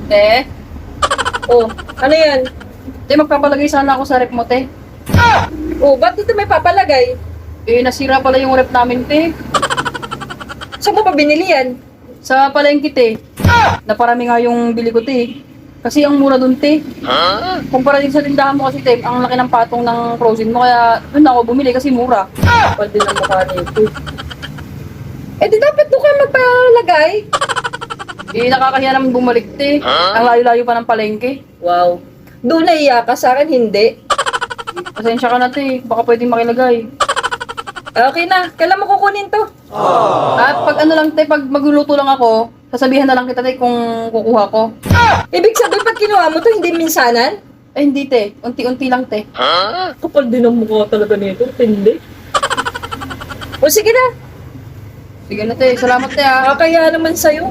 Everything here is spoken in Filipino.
Te, Oh, ano yan? te, magpapalagay sana ako sa rep mo, te. Oh, ba't dito may papalagay? Eh, nasira pala yung rep namin, te. Saan mo pa binili yan? Sa palengke, te. Naparami nga yung bili ko, te. Kasi ang mura dun, te. Kumpara din sa tindahan mo kasi, te, ang laki ng patong ng frozen mo. Kaya dun ako bumili kasi mura. Pwede na mukha nito. Eh di dapat doon ka magpalagay. Eh, nakakahiya naman bumalik, te. Ang layo-layo pa ng palengke. Wow. Doon naiya ka, sa akin hindi. Pasensya ka na, te. Baka pwedeng makilagay. Okay na, kailan mo kukunin to? At pag ano lang, te, pag magluluto lang ako, sasabihan na lang kita, te, kung kukuha ko. Ibig sabihin, pag kinuha mo to, hindi minsanan? Eh, hindi, te. Unti-unti lang, te. Kapal din ang mukha talaga nito, hindi. O sige na, Sige na, te. Salamat, te, ah. kaya naman sa'yo.